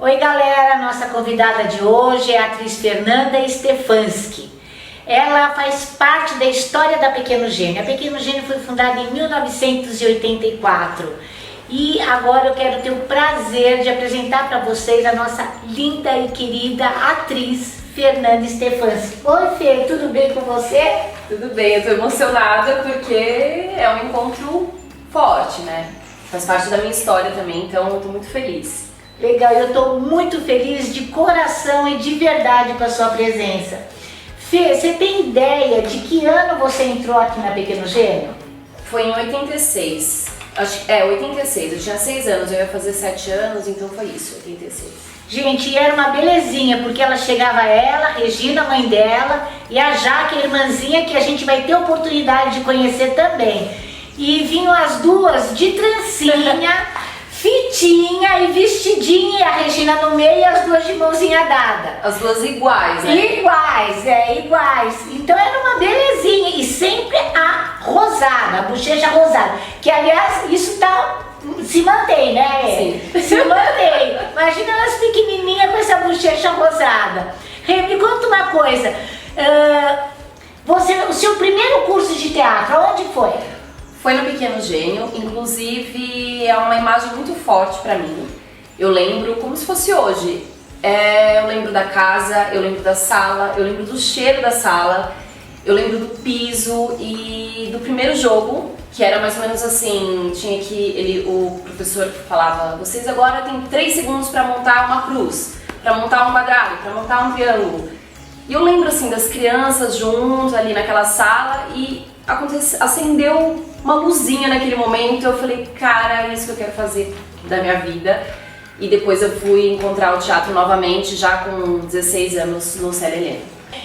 Oi galera, nossa convidada de hoje é a atriz Fernanda Stefanski. Ela faz parte da história da Pequeno Gênio. A Pequeno Gênio foi fundada em 1984 e agora eu quero ter o prazer de apresentar para vocês a nossa linda e querida atriz Fernanda Stefanski. Oi Fê, tudo bem com você? Tudo bem, eu tô emocionada porque é um encontro forte, né? Faz parte da minha história também, então eu tô muito feliz. Legal, eu estou muito feliz de coração e de verdade com a sua presença. Fê, você tem ideia de que ano você entrou aqui na Pequeno Gênio? Foi em 86. 86. Eu tinha 6 anos, eu ia fazer 7 anos, então foi isso, 86. Gente, era uma belezinha, porque ela chegava Regina, mãe dela, e a Jaque, a irmãzinha, que a gente vai ter oportunidade de conhecer também. E vinham as duas de trancinha, fitinha e vestidinha, e a Regina no meio e as duas de mãozinha dada. As duas iguais, né? Iguais. Então era uma belezinha. E sempre a rosada, a bochecha rosada. Que aliás, isso se mantém, né? Sim. Se mantém. Imagina elas pequenininhas com essa bochecha rosada. Rê, me conta uma coisa. O seu primeiro curso de teatro, onde foi? Foi no Pequeno Gênio, inclusive é uma imagem muito forte pra mim. Eu lembro como se fosse hoje. Eu lembro da casa, eu lembro da sala, eu lembro do cheiro da sala, eu lembro do piso e do primeiro jogo, que era mais ou menos assim, o professor falava, vocês agora têm 3 segundos pra montar uma cruz, pra montar um quadrado, pra montar um triângulo. E eu lembro assim das crianças juntos ali naquela sala e acendeu uma luzinha naquele momento. Eu falei, cara, é isso que eu quero fazer da minha vida. E depois eu fui encontrar o teatro novamente, já com 16 anos, no Célia Helena.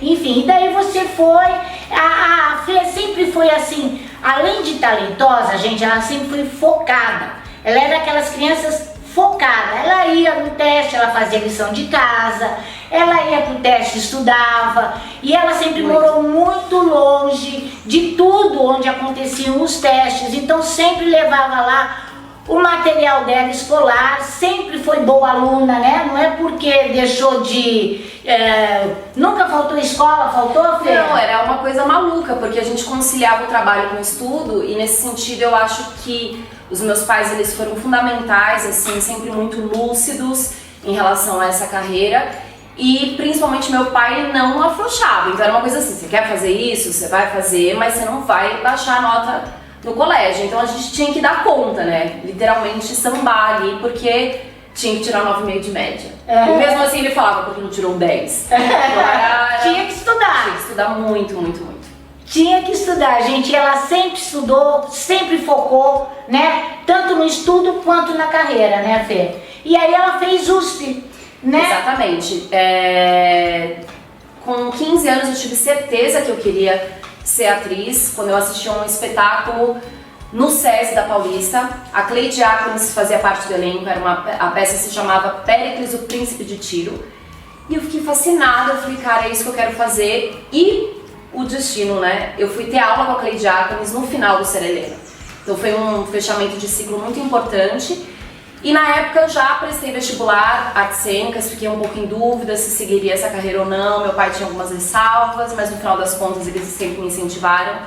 Enfim, daí você foi, a Fê sempre foi assim, além de talentosa, gente, ela sempre foi focada. Ela era daquelas crianças focadas. Ela ia no teste, ela fazia lição de casa, ela ia pro teste, estudava, e ela sempre morou muito longe de tudo onde aconteciam os testes, então sempre levava lá o material dela escolar, sempre foi boa aluna, né? Não é porque deixou nunca faltou escola, faltou, Fê? Não, era uma coisa maluca, porque a gente conciliava o trabalho com o estudo, e nesse sentido eu acho que os meus pais, eles foram fundamentais, assim, sempre muito lúcidos em relação a essa carreira. E principalmente meu pai não afrouxava, então era uma coisa assim, você quer fazer isso, você vai fazer, mas você não vai baixar a nota no colégio. Então a gente tinha que dar conta, né, literalmente sambar ali, porque tinha que tirar 9,5 de média. E mesmo assim ele falava, porque não tirou 10. Então Tinha que estudar. Tinha que estudar muito. Tinha que estudar, gente, ela sempre estudou, sempre focou, né, tanto no estudo quanto na carreira, né, Fê? E aí ela fez USP, né? Exatamente. Com 15 anos eu tive certeza que eu queria ser atriz, quando eu assisti a um espetáculo no SESI da Paulista. A Cleide Ackles fazia parte do elenco, a peça se chamava Péricles, o Príncipe de Tiro. E eu fiquei fascinada, eu falei, cara, é isso que eu quero fazer. E o destino, né? Eu fui ter aula com a Cleide Ackles no final do Célia Helena. Então foi um fechamento de ciclo muito importante. E na época eu já prestei vestibular, artes cênicas, fiquei um pouco em dúvida se seguiria essa carreira ou não. Meu pai tinha algumas ressalvas, mas no final das contas eles sempre me incentivaram.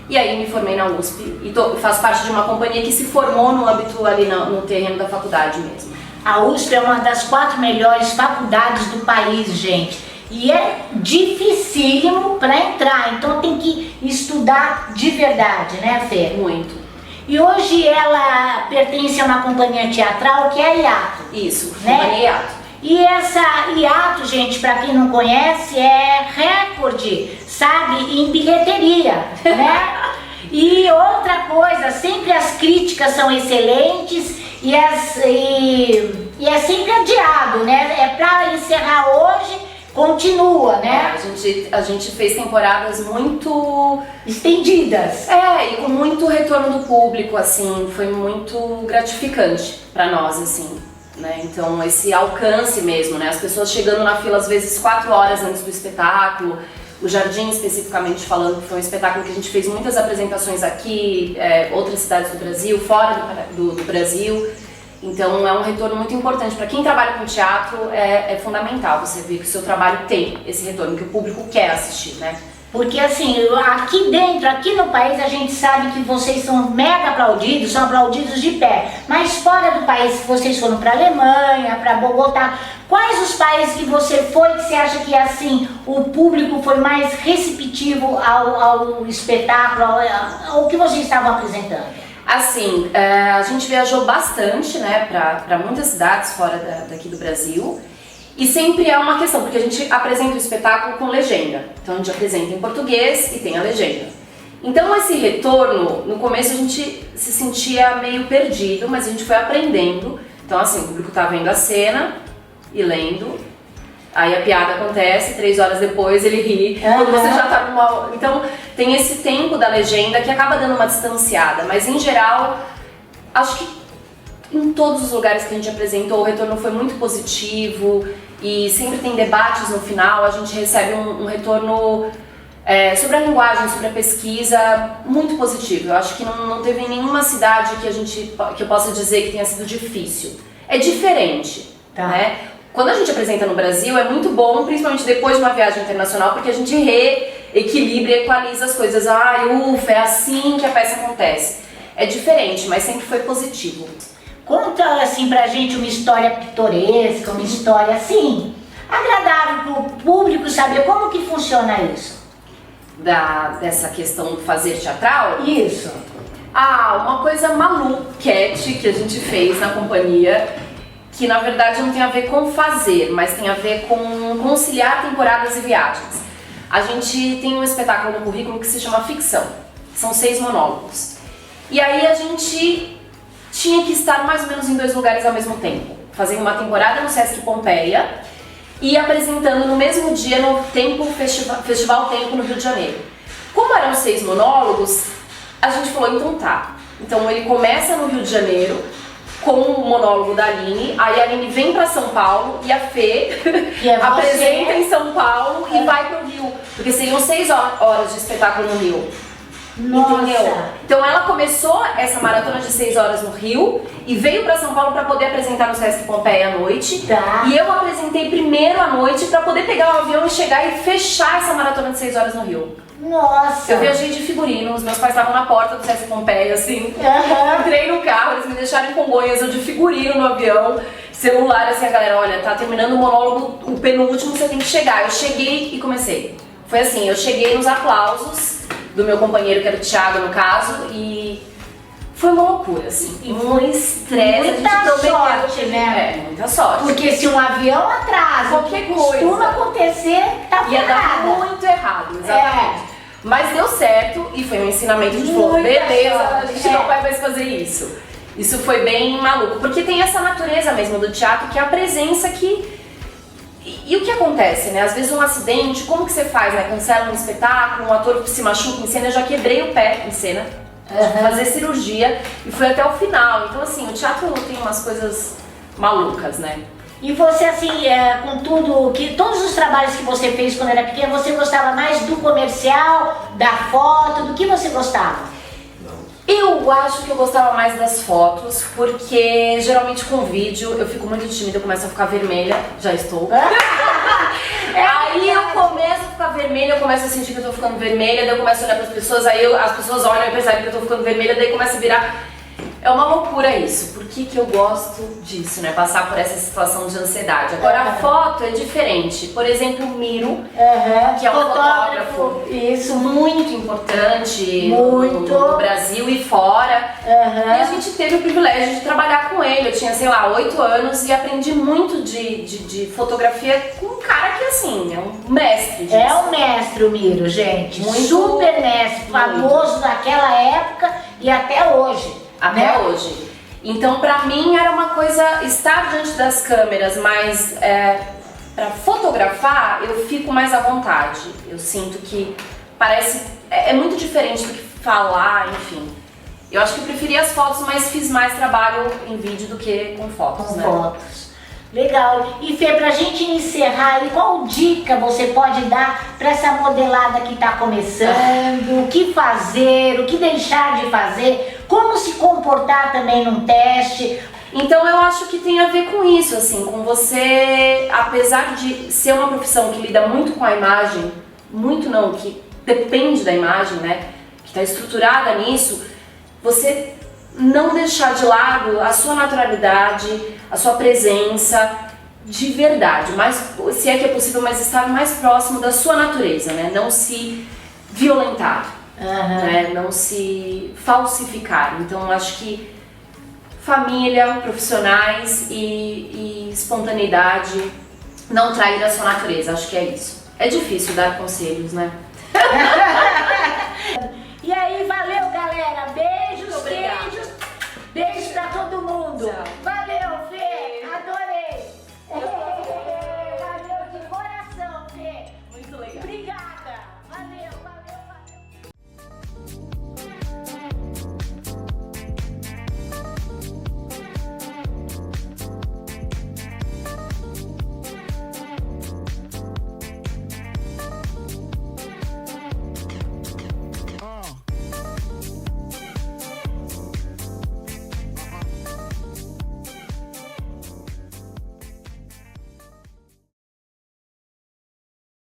E aí me formei na USP e faço parte de uma companhia que se formou no âmbito ali no terreno da faculdade mesmo. A USP é uma das 4 melhores faculdades do país, gente. E é dificílimo para entrar, então tem que estudar de verdade, né, Fê? Muito. E hoje ela pertence a uma companhia teatral que é a Hiato. Isso, né? companhia Hiato. E essa Hiato, gente, para quem não conhece, é recorde, sabe, em bilheteria, né? E outra coisa, sempre as críticas são excelentes e é sempre adiado, né? É para encerrar hoje, continua, né? A gente fez temporadas muito estendidas. E com muito retorno do público, assim, foi muito gratificante pra nós, assim, né? Então esse alcance mesmo, né? As pessoas chegando na fila às vezes 4 horas antes do espetáculo. O Jardim, especificamente falando, que foi um espetáculo que a gente fez muitas apresentações aqui, outras cidades do Brasil, fora do Brasil. Então é um retorno muito importante. Para quem trabalha com teatro, é fundamental você ver que o seu trabalho tem esse retorno, que o público quer assistir, né? Porque assim, aqui dentro, aqui no país, a gente sabe que vocês são mega aplaudidos, são aplaudidos de pé. Mas fora do país, vocês foram para Alemanha, para Bogotá. Quais os países que você foi que você acha que assim o público foi mais receptivo ao espetáculo, ao que vocês estavam apresentando? Assim, a gente viajou bastante, né, para muitas cidades fora daqui do Brasil. E sempre é uma questão, porque a gente apresenta o espetáculo com legenda. Então a gente apresenta em português e tem a legenda. Então esse retorno, no começo a gente se sentia meio perdido, mas a gente foi aprendendo. Então assim, o público tá vendo a cena e lendo. Aí a piada acontece, 3 horas depois ele ri, quando você já tá numa... Então tem esse tempo da legenda que acaba dando uma distanciada. Mas em geral, acho que em todos os lugares que a gente apresentou, o retorno foi muito positivo e sempre tem debates no final, a gente recebe um retorno sobre a linguagem, sobre a pesquisa, muito positivo. Eu acho que não teve nenhuma cidade que eu possa dizer que tenha sido difícil. É diferente, né? Quando a gente apresenta no Brasil é muito bom, principalmente depois de uma viagem internacional, porque a gente reequilibra e equaliza as coisas. Ufa, é assim que a peça acontece. É diferente, mas sempre foi positivo. Conta assim pra gente uma história pitoresca, uma história assim, agradável pro público saber como que funciona isso. Dessa questão do fazer teatral? Isso. Uma coisa maluquete que a gente fez na companhia, que na verdade não tem a ver com fazer, mas tem a ver com conciliar temporadas e viagens. A gente tem um espetáculo no currículo que se chama Ficção. São 6 monólogos. E aí a gente tinha que estar mais ou menos em 2 lugares ao mesmo tempo. Fazendo uma temporada no Sesc Pompeia e apresentando no mesmo dia no Festival Tempo no Rio de Janeiro. Como eram 6 monólogos, a gente falou, então tá. Então ele começa no Rio de Janeiro com o monólogo da Aline, aí a Aline vem pra São Paulo e a Fê apresenta em São Paulo e vai pro Rio. Porque seriam 6 horas de espetáculo no Rio. Nossa. Entendeu? Então ela começou essa maratona de 6 horas no Rio e veio pra São Paulo pra poder apresentar no Sesc Pompeia à noite. Tá. E eu apresentei primeiro à noite pra poder pegar o avião e chegar e fechar essa maratona de 6 horas no Rio. Nossa. Eu viajei de figurino, os meus pais estavam na porta do Sesc Pompeia, assim. Entrei no carro, eles me deixaram em Congonhas, eu de figurino no avião, celular, assim, a galera, olha, tá terminando o monólogo, o penúltimo, você tem que chegar. Eu cheguei e comecei. Foi assim, eu cheguei nos aplausos do meu companheiro, que era o Thiago, no caso, e foi uma loucura, assim, um estresse. Muita sorte, né? Muita sorte. Porque se um avião atrasa, qualquer coisa costuma acontecer, tá ia dar ferrada. muito errado, exatamente. Mas deu certo e foi um ensinamento, a gente falou, Muita beleza, sorte, a gente não vai mais fazer isso. Isso foi bem maluco, porque tem essa natureza mesmo do teatro, que é a presença que... E o que acontece, né? Às vezes um acidente, como que você faz, né? Cancela um espetáculo, um ator se machuca em cena, eu já quebrei o pé em cena, fazer cirurgia, e foi até o final. Então assim, o teatro tem umas coisas malucas, né? E você assim, com tudo, todos os trabalhos que você fez quando era pequena, você gostava mais do comercial, da foto, do que você gostava? Eu acho que eu gostava mais das fotos, porque geralmente com vídeo eu fico muito tímida, eu começo a ficar vermelha, já estou. Aí eu começo a ficar vermelha, eu começo a sentir que eu tô ficando vermelha, daí eu começo a olhar pras pessoas, aí as pessoas olham e percebem que eu tô ficando vermelha, daí começa a virar... É uma loucura isso, por que eu gosto disso, né? Passar por essa situação de ansiedade. Agora a foto é diferente. Por exemplo, o Miro, que é um fotógrafo isso, muito importante muito. No Brasil e fora. E a gente teve o privilégio de trabalhar com ele. Eu tinha, sei lá, 8 anos e aprendi muito de fotografia com um cara que, assim, é um mestre disso. É um mestre o Miro, gente. Muito, super mestre, famoso naquela época e até hoje. Até hoje. Então, pra mim, era uma coisa estar diante das câmeras, mas pra fotografar, eu fico mais à vontade. Eu sinto que parece... É muito diferente do que falar, enfim. Eu acho que eu preferia as fotos, mas fiz mais trabalho em vídeo do que com fotos, com né? fotos. Legal. E Fê, pra gente encerrar, qual dica você pode dar pra essa modelada que tá começando? O que fazer, o que deixar de fazer? Como se comportar também num teste? Então eu acho que tem a ver com isso, assim, com você, apesar de ser uma profissão que lida muito com a imagem, muito não, que depende da imagem, né, que está estruturada nisso, você não deixar de lado a sua naturalidade, a sua presença de verdade, mas se é que é possível, mas estar mais próximo da sua natureza, né, não se violentar, né, não se falsificar. Então acho que família, profissionais e espontaneidade, não trair a sua natureza, acho que é isso. É difícil dar conselhos, né? E aí, valeu, galera. Beijos, Obrigada. beijos pra todo mundo. Tchau.